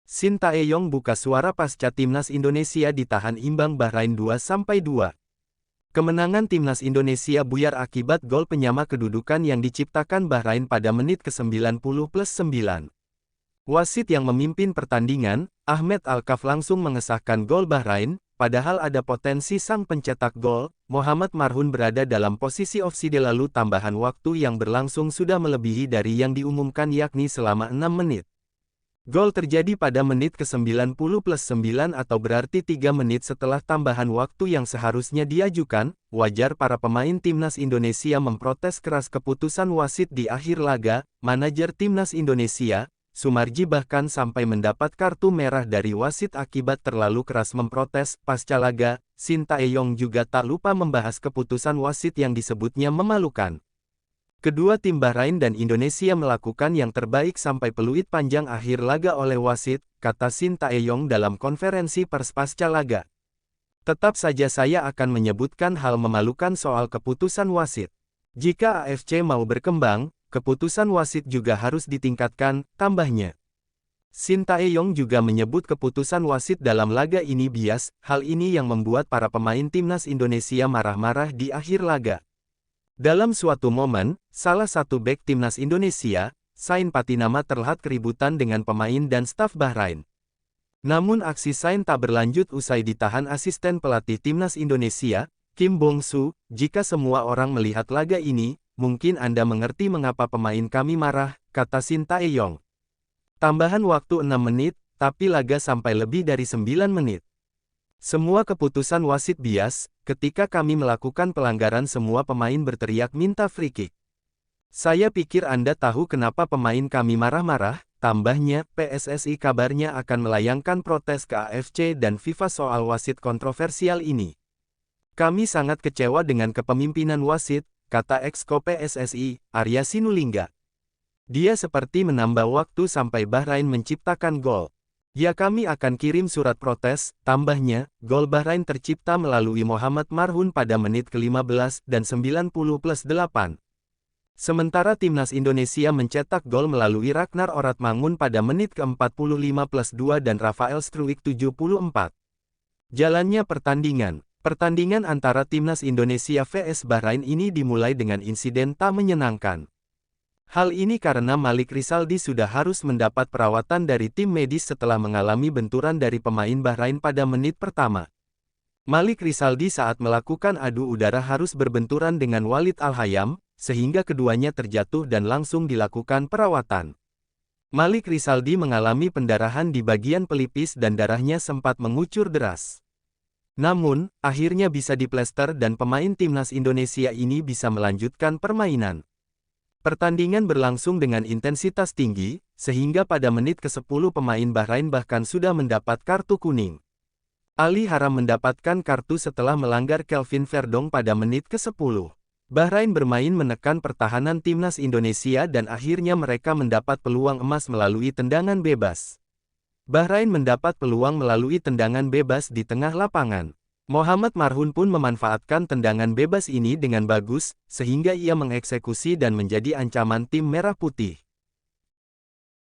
Shin Tae-yong buka suara pasca timnas Indonesia ditahan imbang Bahrain 2-2. Kemenangan timnas Indonesia buyar akibat gol penyama kedudukan yang diciptakan Bahrain pada menit ke-90+9. Wasit yang memimpin pertandingan, Ahmed Al-Kaf langsung mengesahkan gol Bahrain, padahal ada potensi sang pencetak gol, Mohammad Marhun berada dalam posisi offside lalu tambahan waktu yang berlangsung sudah melebihi dari yang diumumkan yakni selama 6 menit. Gol terjadi pada menit ke-90+9 atau berarti 3 menit setelah tambahan waktu yang seharusnya diajukan. Wajar para pemain timnas Indonesia memprotes keras keputusan wasit di akhir laga. Manajer timnas Indonesia, Sumarji bahkan sampai mendapat kartu merah dari wasit akibat terlalu keras memprotes. Pasca laga, Shin Tae-yong juga tak lupa membahas keputusan wasit yang disebutnya memalukan. Kedua tim Bahrain dan Indonesia melakukan yang terbaik sampai peluit panjang akhir laga oleh wasit, kata Shin Tae-yong dalam konferensi pers pasca laga. Tetap saja saya akan menyebutkan hal memalukan soal keputusan wasit. Jika AFC mau berkembang, keputusan wasit juga harus ditingkatkan, tambahnya. Shin Tae-yong juga menyebut keputusan wasit dalam laga ini bias, hal ini yang membuat para pemain timnas Indonesia marah-marah di akhir laga. Dalam suatu momen, salah satu bek timnas Indonesia, Sain Patinama terlihat keributan dengan pemain dan staf Bahrain. Namun aksi Sain tak berlanjut usai ditahan asisten pelatih timnas Indonesia, Kim Bong-soo. Jika semua orang melihat laga ini, mungkin Anda mengerti mengapa pemain kami marah, kata Shin Tae-yong. Tambahan waktu 6 menit, tapi laga sampai lebih dari 9 menit. Semua keputusan wasit bias, ketika kami melakukan pelanggaran semua pemain berteriak minta free kick. Saya pikir Anda tahu kenapa pemain kami marah-marah, tambahnya. PSSI kabarnya akan melayangkan protes ke AFC dan FIFA soal wasit kontroversial ini. Kami sangat kecewa dengan kepemimpinan wasit, kata Exco PSSI, Arya Sinulinga. Dia seperti menambah waktu sampai Bahrain menciptakan gol. Ya kami akan kirim surat protes, tambahnya. Gol Bahrain tercipta melalui Mohammad Marhun pada menit ke-15 dan 90+8. Sementara timnas Indonesia mencetak gol melalui Ragnar Oratmangun pada menit ke-45+2 dan Rafael Struijk 74. Jalannya pertandingan. Pertandingan antara timnas Indonesia vs Bahrain ini dimulai dengan insiden tak menyenangkan. Hal ini karena Malik Rizaldi sudah harus mendapat perawatan dari tim medis setelah mengalami benturan dari pemain Bahrain pada menit pertama. Malik Rizaldi saat melakukan adu udara harus berbenturan dengan Walid Al-Hayam, sehingga keduanya terjatuh dan langsung dilakukan perawatan. Malik Rizaldi mengalami pendarahan di bagian pelipis dan darahnya sempat mengucur deras. Namun, akhirnya bisa diplester dan pemain timnas Indonesia ini bisa melanjutkan permainan. Pertandingan berlangsung dengan intensitas tinggi, sehingga pada menit ke-10 pemain Bahrain bahkan sudah mendapat kartu kuning. Ali Haram mendapatkan kartu setelah melanggar Kelvin Verdong pada menit ke-10. Bahrain bermain menekan pertahanan timnas Indonesia dan akhirnya mereka mendapat peluang emas melalui tendangan bebas. Bahrain mendapat peluang melalui tendangan bebas di tengah lapangan. Mohammad Marhun pun memanfaatkan tendangan bebas ini dengan bagus, sehingga ia mengeksekusi dan menjadi ancaman tim Merah Putih.